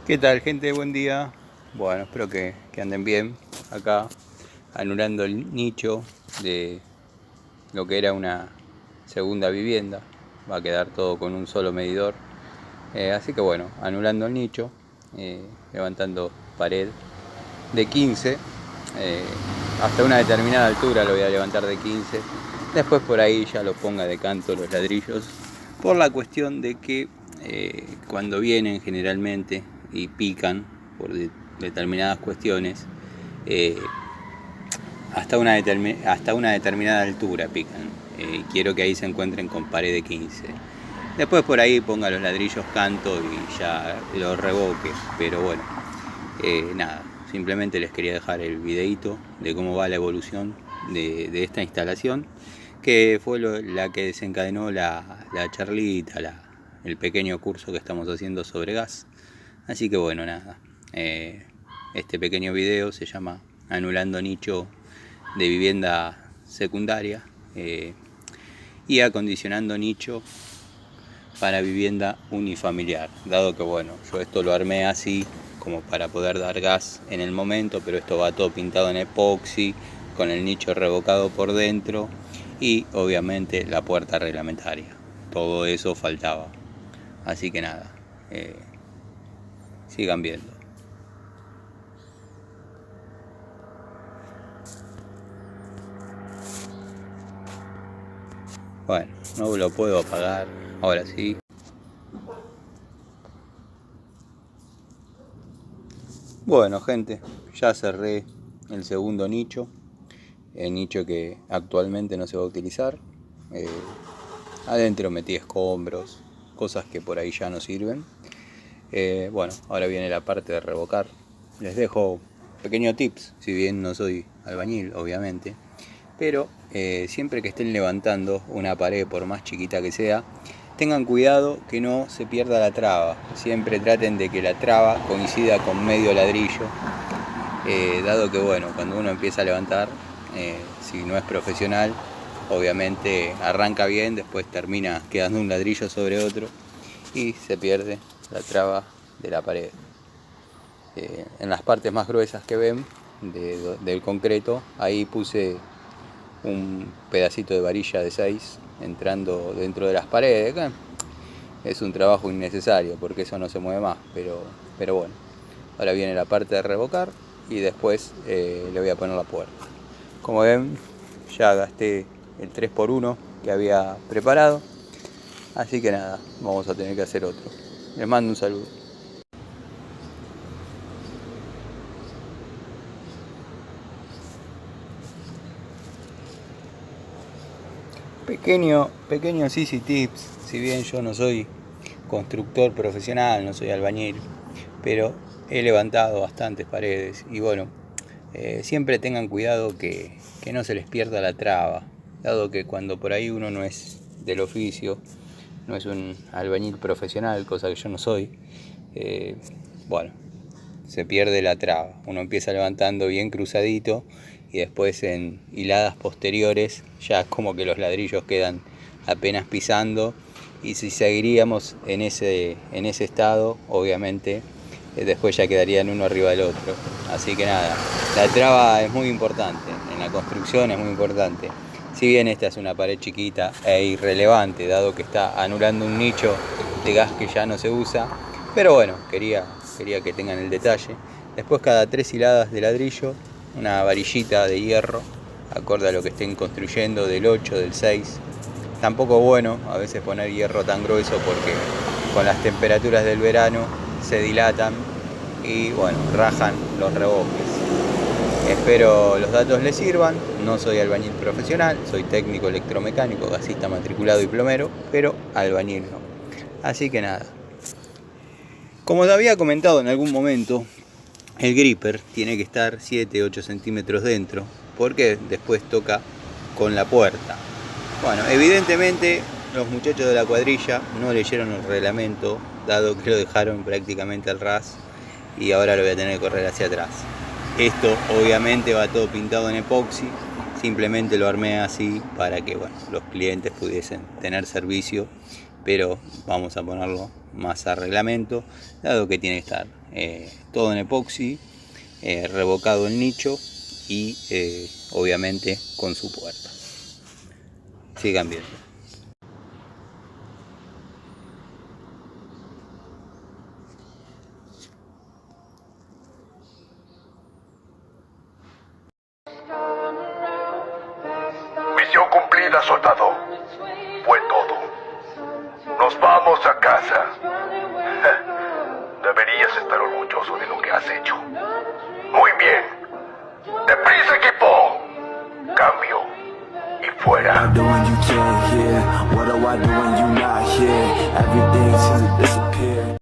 ¿Qué tal, gente? Buen día. Bueno, espero que anden bien. Acá anulando el nicho de lo que era una segunda vivienda. Va a quedar todo con un solo medidor. Así que bueno, anulando el nicho, levantando pared de 15. eh, hasta una determinada altura lo voy a levantar de 15. Después por ahí ya lo ponga de canto los ladrillos. Por la cuestión de que cuando vienen generalmente y pican por determinadas cuestiones, eh, hasta una determinada altura pican. Quiero que ahí se encuentren con pared de 15. Después por ahí ponga los ladrillos canto y ya lo revoque. Pero bueno, nada, simplemente les quería dejar el videito de cómo va la evolución de esta instalación, que fue la que desencadenó la charlita, el pequeño curso que estamos haciendo sobre gas. Así que bueno, nada, este pequeño video se llama Anulando nicho de vivienda secundaria y acondicionando nicho para vivienda unifamiliar, dado que bueno, yo esto lo armé así como para poder dar gas en el momento, pero esto va todo pintado en epoxi, con el nicho revocado por dentro y obviamente la puerta reglamentaria. Todo eso faltaba. Así que nada, sigan viendo. Bueno, no lo puedo apagar, ahora sí. Bueno, gente, ya cerré el segundo nicho, el nicho que actualmente no se va a utilizar. Adentro metí escombros, cosas que por ahí ya no sirven. Bueno, ahora viene la parte de revocar. Les dejo pequeños tips, si bien no soy albañil, obviamente. Pero siempre que estén levantando una pared, por más chiquita que sea, tengan cuidado que no se pierda la traba. Siempre traten de que la traba coincida con medio ladrillo. Dado que bueno, cuando uno empieza a levantar, si no es profesional, obviamente arranca bien, después termina quedando un ladrillo sobre otro y se pierde la traba de la pared. En las partes más gruesas que ven del concreto, ahí puse un pedacito de varilla de 6 entrando dentro de las paredes. Es un trabajo innecesario porque eso no se mueve más, pero bueno. Ahora viene la parte de revocar y después le voy a poner la puerta. Como ven, ya gasté el 3x1 que había preparado, así que nada, vamos a tener que hacer otro. Les mando un saludo. Pequeños easy tips, si bien yo no soy constructor profesional, no soy albañil, pero he levantado bastantes paredes y bueno, siempre tengan cuidado que no se les pierda la traba, dado que cuando por ahí uno no es del oficio, no es un albañil profesional, cosa que yo no soy, bueno, se pierde la traba. Uno empieza levantando bien cruzadito y después en hiladas posteriores ya es como que los ladrillos quedan apenas pisando, y si seguiríamos en ese estado, obviamente después ya quedarían uno arriba del otro. Así que nada, la traba es muy importante, en la construcción es muy importante. Si bien esta es una pared chiquita e irrelevante, dado que está anulando un nicho de gas que ya no se usa, pero bueno, quería que tengan el detalle. Después, cada 3 hiladas de ladrillo, una varillita de hierro, acorde a lo que estén construyendo, del 8, del 6. Tampoco bueno a veces poner hierro tan grueso porque con las temperaturas del verano se dilatan y bueno, rajan los revoques. Espero los datos les sirvan. No soy albañil profesional, soy técnico electromecánico, gasista matriculado y plomero, pero albañil no. Así que nada. Como te había comentado en algún momento, el gripper tiene que estar 7-8 centímetros dentro, porque después toca con la puerta. Bueno, evidentemente los muchachos de la cuadrilla no leyeron el reglamento, dado que lo dejaron prácticamente al ras y ahora lo voy a tener que correr hacia atrás. Esto obviamente va todo pintado en epoxi, simplemente lo armé así para que bueno, los clientes pudiesen tener servicio, pero vamos a ponerlo más a reglamento, dado que tiene que estar todo en epoxi, revocado el nicho y obviamente con su puerta. Sigan viendo. Misión cumplida, soldado. Fue todo. Nos vamos a casa. Deberías estar orgulloso de lo que has hecho. Muy bien. ¡Deprisa, equipo! Cambio. Y fuera. What do I do when you can't hear? What do I do when you not here? Everything seems to disappear.